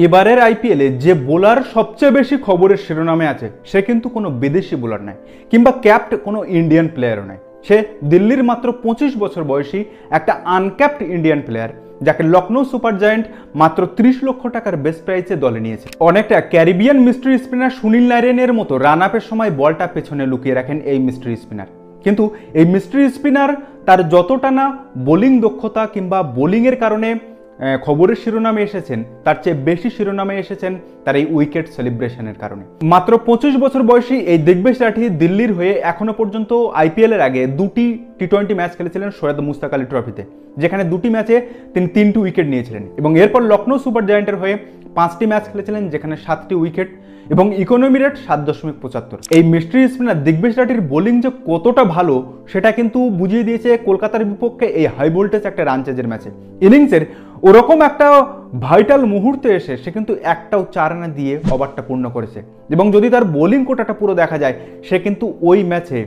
এবারের আইপিএলে যে বোলার সবচেয়ে বেশি খবরের শিরোনামে আছে সে কিন্তু কোনো বিদেশি বোলার নয়, কিংবা ক্যাপ্ট কোনো ইন্ডিয়ান প্লেয়ারও নয়। সে দিল্লির মাত্র 25 বছর বয়সী একটা আনক্যাপ্ট ইন্ডিয়ান প্লেয়ার, যাকে লখনৌ সুপার জায়ান্ট মাত্র 30 লক্ষ টাকার বেস্ট প্রাইসে দলে নিয়েছে। অনেকটা ক্যারিবিয়ান মিস্ট্রি স্পিনার সুনীল নারায়ণের মতো রান আপের সময় বলটা পেছনে লুকিয়ে রাখেন এই মিস্ট্রি স্পিনার। কিন্তু এই মিস্ট্রি স্পিনার তার যতটা না বোলিং দক্ষতা কিংবা বোলিংয়ের কারণে খবরের শিরোনামে এসেছেন, তার চেয়ে বেশি শিরোনামে এসেছেন তার এই উইকেট সেলিব্রেশনের কারণে। মাত্র 25 বছর বয়সী এই দিগ্বেশ রাঠি দিল্লির হয়ে এখনো পর্যন্ত আইপিএলের আগে দুটি টি20 ম্যাচ খেলেছিলেন সৈয়দ মুস্তাক আলী ট্রফিতে, যেখানে দুটি ম্যাচে তিনি 3টি উইকেট নিয়েছিলেন। এবং এরপর লখনৌ সুপার জায়ান্টের হয়ে 5টি ম্যাচ খেলেছিলেন, যেখানে 7টি উইকেট এবং ইকোনমি রেট 7.75। এই মিস্ট্রি স্পিনার দিগ্বেশ রাঠির বোলিং যে কতটা ভালো সেটা কিন্তু বুঝিয়ে দিয়েছে কলকাতার বিপক্ষে এই হাই ভোল্টেজ একটা রান চেজের ম্যাচে। ইনিংসের ওরকম একটা ভাইটাল মুহূর্তে এসে সে কিন্তু একটাও 4 রানে দিয়ে ওভারটা পূর্ণ করেছে। এবং যদি তার বোলিং কোটাটা পুরো দেখা যায়, সে কিন্তু ওই ম্যাচে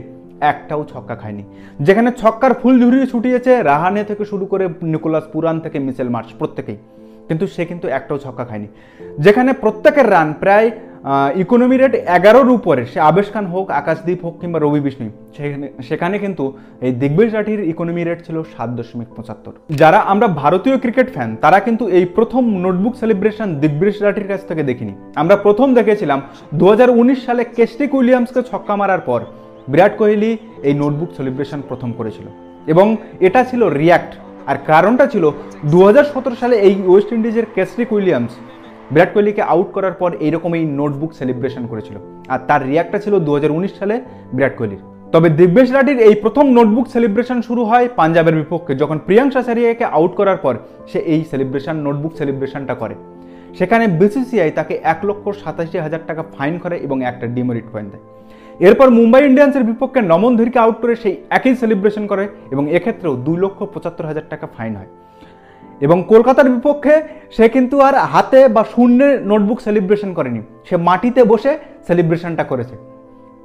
একটাও ছক্কা খায়নি, যেখানে ছক্কার ফুল ঝুরিয়ে ছুটিয়েছে রাহানে থেকে শুরু করে নিকোলাস পুরান থেকে মিচেল মার্শ প্রত্যেকেই, কিন্তু সে কিন্তু একটাও ছক্কা খায়নি। যেখানে প্রত্যেকের রান প্রায় ইকোনমি রেট 11-র উপরে, সে আবেশ খান হোক, আকাশদীপ হোক কিংবা রবি বিষ্ণু, সেখানে কিন্তু এই দিগ্বেশ রাঠির ইকোনমি রেট ছিল 7.75। যারা আমরা ভারতীয় ক্রিকেট ফ্যান তারা কিন্তু এই প্রথম নোটবুক সেলিব্রেশন দিগ্বেশ রাঠির কাছ থেকে দেখিনি। আমরা প্রথম দেখেছিলাম 2019 সালে কেস্টিক উইলিয়ামসকে ছক্কা মারার পর বিরাট কোহলি এই নোটবুক সেলিব্রেশন প্রথম করেছিল, এবং এটা ছিল রিয়াক্ট। আর কারণটা ছিল 2017 সালে এই ওয়েস্ট ইন্ডিজের কেস্টিক উইলিয়ামস বিরাট কোহলিকে আউট করার পর এইরকম এই নোটবুক সেলিব্রেশন করেছিল, আর তার রিয়াক্টটা ছিল 2019 সালে বিরাট কোহলির। তবে দিগ্বেশ রাঠির এই প্রথম নোটবুক সেলিব্রেশন শুরু হয় পাঞ্জাবের বিপক্ষে, যখন প্রিয়াঙ্ক সাসারিয়াকে আউট করার পর সে এই নোটবুক সেলিব্রেশনটা করে। সেখানে বিসিসিআই তাকে 1,87,000 টাকা ফাইন করে এবং একটা ডিমেরিট পয়েন্ট দেয়। এরপর মুম্বাই ইন্ডিয়ান্সের বিপক্ষে নমন ধীরকে আউট করে সেই একই সেলিব্রেশন করে এবং এক্ষেত্রেও 2,75,000 টাকা ফাইন হয়। এবং কলকাতার বিপক্ষে সে কিন্তু আর হাতে বা শূন্যে নোটবুক সেলিব্রেশন করেনি, সে মাটিতে বসে সেলিব্রেশনটা করেছে।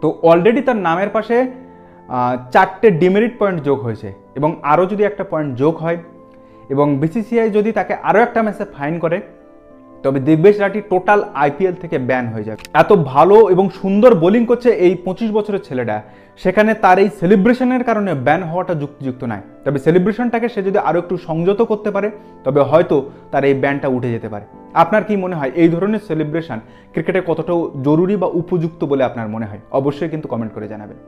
তো অলরেডি তার নামের পাশে 4টে ডিমেরিট পয়েন্ট যোগ হয়েছে, এবং আরও যদি একটা পয়েন্ট যোগ হয় এবং বিসিসিআই যদি তাকে আরও একটা ম্যাচে ফাইন করে, তবে দিগ্বেশ রাঠি টোটাল আইপিএল থেকে ব্যান হয়ে যাবে। এত ভালো এবং সুন্দর বোলিং করছে এই 25 বছরের ছেলেটা, সেখানে তার এই সেলিব্রেশনের কারণে ব্যান হওয়াটা যুক্তিযুক্ত নয়। তবে সেলিব্রেশনটাকে সে যদি আরও একটু সংযত করতে পারে, তবে হয়তো তার এই ব্যানটা উঠে যেতে পারে। আপনার কি মনে হয় এই ধরনের সেলিব্রেশন ক্রিকেটে কতটা জরুরি বা উপযুক্ত বলে আপনার মনে হয়? অবশ্যই কিন্তু কমেন্ট করে জানাবেন।